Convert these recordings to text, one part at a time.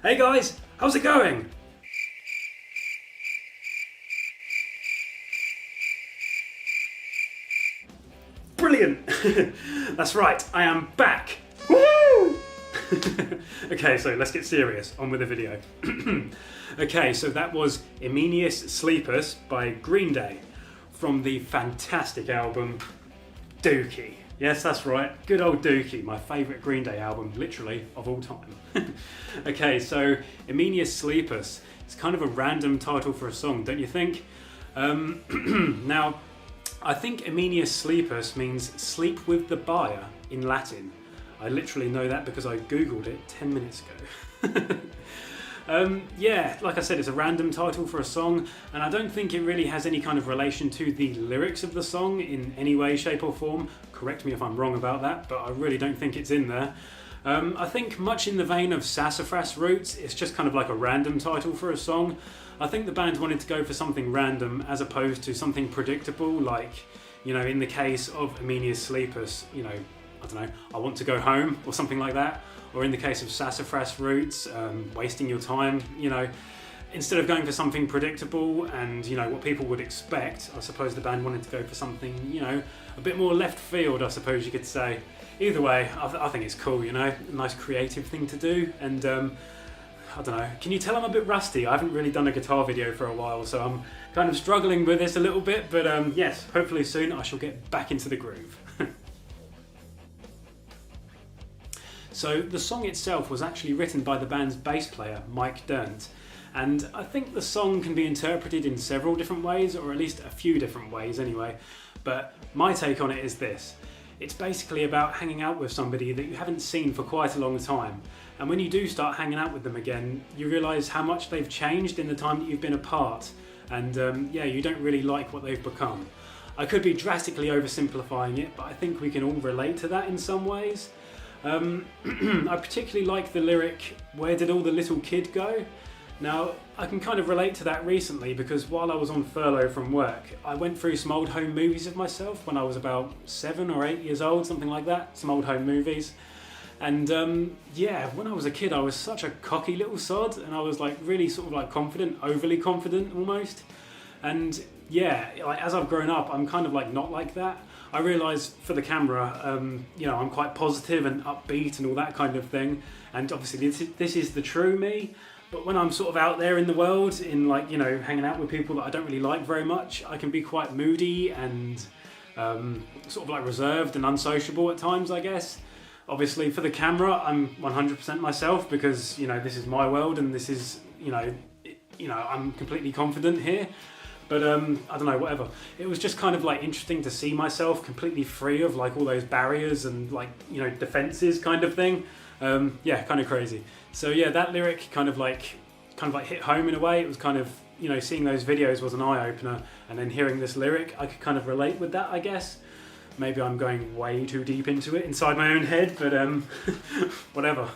Hey guys, how's it going? Brilliant! That's right, I am back! Woo! Okay, so let's get serious, on with the video. Okay, so that was Emenius Sleepus by Green Day from the fantastic album Dookie. Yes, that's right, good old Dookie, my favourite Green Day album, literally, of all time. Okay, so Emenius Sleepus, it's kind of a random title for a song, don't you think? Now, I think Emenius Sleepus means sleep with the buyer in Latin. I literally know that because I googled it 10 minutes ago. Yeah, like I said, it's a random title for a song, and I don't think it really has any kind of relation to the lyrics of the song in any way, shape or form. Correct me if I'm wrong about that, but I really don't think it's in there. I think much in the vein of Sassafras Roots, it's just kind of like a random title for a song. I think the band wanted to go for something random as opposed to something predictable, like, you know, in the case of Emenius Sleepus, you know, I don't know, I want to go home or something like that. Or in the case of Sassafras Roots, wasting your time, you know, instead of going for something predictable and, you know, what people would expect, I suppose the band wanted to go for something, you know, a bit more left field, I suppose you could say. Either way, I think it's cool, you know, a nice creative thing to do, and I don't know, can you tell I'm a bit rusty? I haven't really done a guitar video for a while, so I'm kind of struggling with this a little bit, but yes, hopefully soon I shall get back into the groove. So the song itself was actually written by the band's bass player, Mike Dirnt, and I think the song can be interpreted in several different ways, or at least a few different ways anyway, but my take on it is this. It's basically about hanging out with somebody that you haven't seen for quite a long time, and when you do start hanging out with them again, you realise how much they've changed in the time that you've been apart, and yeah, you don't really like what they've become. I could be drastically oversimplifying it, but I think we can all relate to that in some ways. I particularly like the lyric, "Where did all the little kid go?" Now, I can kind of relate to that recently because while I was on furlough from work, I went through some old home movies of myself when I was about 7 or 8 years old, something like that, some old home movies. And yeah, when I was a kid, I was such a cocky little sod, and I was like really sort of like confident, overly confident almost. And yeah, like as I've grown up, I'm kind of like not like that. I realise for the camera, you know, I'm quite positive and upbeat and all that kind of thing. And obviously this is the true me. But when I'm sort of out there in the world, in like, you know, hanging out with people that I don't really like very much, I can be quite moody and sort of like reserved and unsociable at times, I guess. Obviously for the camera, I'm 100% myself because, you know, this is my world and this is, you know, I'm completely confident here. But I don't know, whatever. It was just kind of like interesting to see myself completely free of like all those barriers and like, you know, defenses kind of thing. Yeah, kind of crazy. So yeah, that lyric kind of like hit home in a way. It was kind of, you know, seeing those videos was an eye-opener, and then hearing this lyric, I could kind of relate with that, I guess. Maybe I'm going way too deep into it inside my own head, but whatever.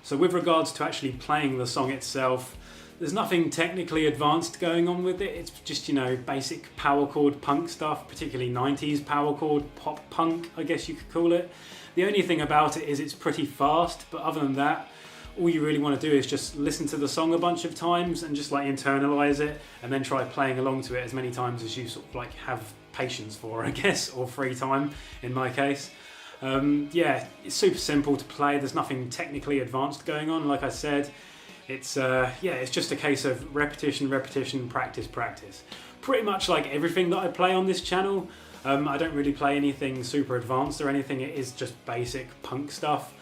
So with regards to actually playing the song itself, there's nothing technically advanced going on with it. It's just, you know, basic power chord punk stuff, particularly 90s power chord pop punk, I guess you could call it. The only thing about it is it's pretty fast, but other than that, all you really want to do is just listen to the song a bunch of times and just like internalize it, and then try playing along to it as many times as you sort of like have patience for, I guess, or free time in my case. Yeah, it's super simple to play. There's nothing technically advanced going on, like I said. It's yeah, it's just a case of repetition, repetition, practice, practice. Pretty much like everything that I play on this channel. I don't really play anything super advanced or anything. It is just basic punk stuff,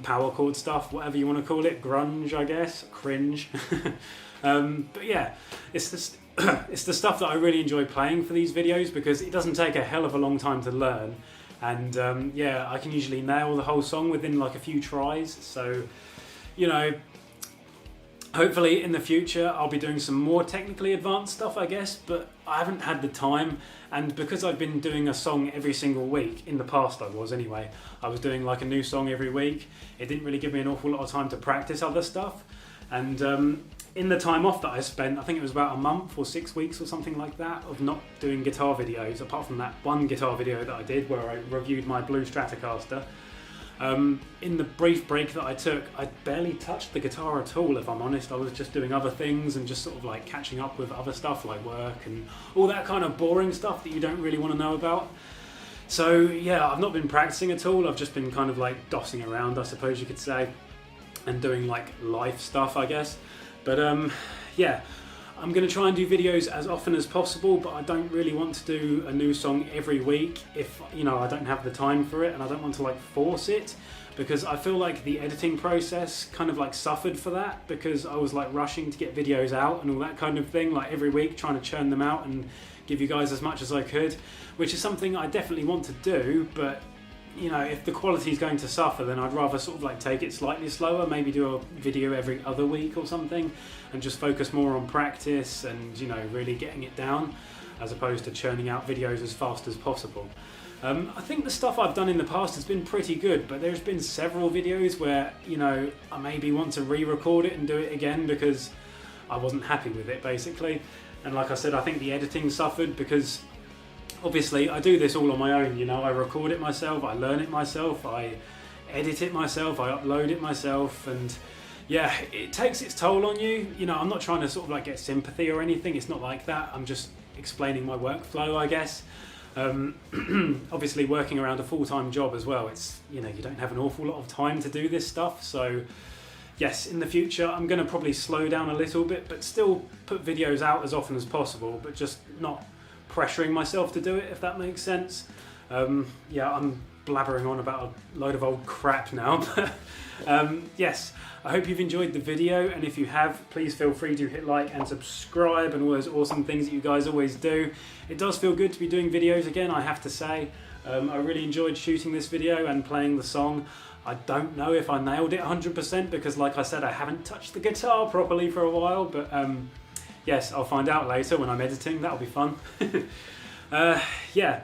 power chord stuff, whatever you want to call it, grunge, I guess, cringe. But yeah, it's the stuff that I really enjoy playing for these videos because it doesn't take a hell of a long time to learn, and yeah, I can usually nail the whole song within like a few tries. So, you know, hopefully in the future I'll be doing some more technically advanced stuff, I guess, but I haven't had the time, and because I've been doing a song every single week, in the past I was anyway, I was doing like a new song every week, it didn't really give me an awful lot of time to practice other stuff, and in the time off that I spent, I think it was about a month or 6 weeks or something like that, of not doing guitar videos, apart from that one guitar video that I did where I reviewed my Blue Stratocaster. In the brief break that I took, I barely touched the guitar at all, if I'm honest. I was just doing other things and just sort of like catching up with other stuff like work and all that kind of boring stuff that you don't really want to know about. So yeah, I've not been practicing at all. I've just been kind of like dossing around, I suppose you could say, and doing like life stuff, I guess. But yeah, I'm going to try and do videos as often as possible, but I don't really want to do a new song every week if, you know, I don't have the time for it, and I don't want to like force it, because I feel like the editing process kind of like suffered for that, because I was like rushing to get videos out and all that kind of thing, like every week trying to churn them out and give you guys as much as I could, which is something I definitely want to do, but you know, if the quality is going to suffer, then I'd rather sort of like take it slightly slower, maybe do a video every other week or something, and just focus more on practice and, you know, really getting it down, as opposed to churning out videos as fast as possible. I think the stuff I've done in the past has been pretty good, but there's been several videos where, you know, I maybe want to re-record it and do it again because I wasn't happy with it, basically. And like I said, I think the editing suffered because obviously I do this all on my own, you know, I record it myself, I learn it myself, I edit it myself, I upload it myself, and yeah, it takes its toll on you. You know, I'm not trying to sort of like get sympathy or anything, it's not like that, I'm just explaining my workflow, I guess. Obviously working around a full-time job as well, it's, you know, you don't have an awful lot of time to do this stuff, so yes, in the future I'm going to probably slow down a little bit, but still put videos out as often as possible, but just not pressuring myself to do it, if that makes sense. Yeah, I'm blabbering on about a load of old crap now, but yes, I hope you've enjoyed the video, and if you have, please feel free to hit like and subscribe and all those awesome things that you guys always do. It does feel good to be doing videos again, I have to say. I really enjoyed shooting this video and playing the song. I don't know if I nailed it 100% because, like I said, I haven't touched the guitar properly for a while, but yes, I'll find out later when I'm editing, that'll be fun. Yeah,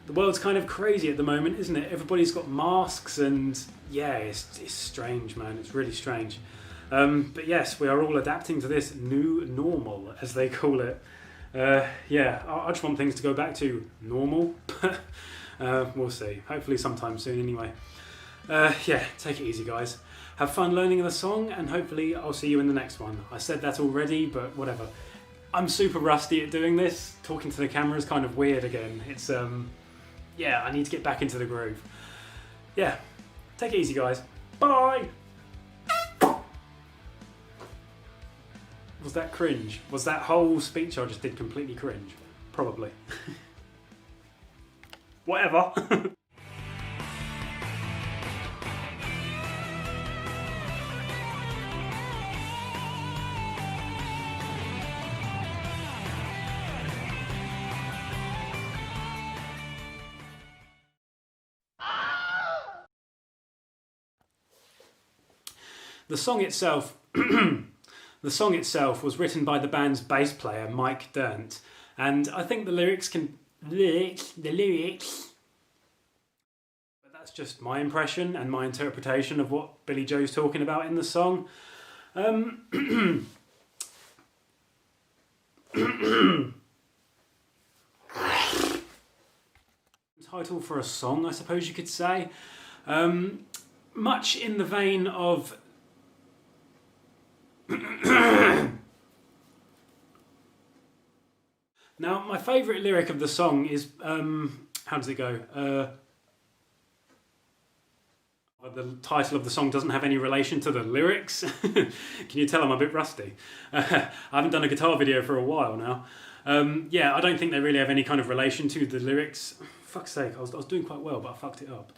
the world's kind of crazy at the moment, isn't it? Everybody's got masks and yeah, it's strange, man, it's really strange. But yes, we are all adapting to this new normal, as they call it. Yeah, I just want things to go back to normal, but we'll see. Hopefully sometime soon anyway. Yeah, take it easy, guys. Have fun learning the song, and hopefully I'll see you in the next one. I said that already, but whatever. I'm super rusty at doing this. Talking to the camera is kind of weird again. It's, yeah, I need to get back into the groove. Yeah, take it easy, guys. Bye! Was that cringe? Was that whole speech I just did completely cringe? Probably. Whatever. The song itself was written by the band's bass player Mike Dirnt, and I think the lyrics but that's just my impression and my interpretation of what Billy Joe's talking about in the song. Title for a song, I suppose you could say. Much in the vein of now, my favourite lyric of the song is, how does it go? The title of the song doesn't have any relation to the lyrics. Can you tell I'm a bit rusty? I haven't done a guitar video for a while now. Yeah, I don't think they really have any kind of relation to the lyrics. Fuck's sake, I was doing quite well, but I fucked it up.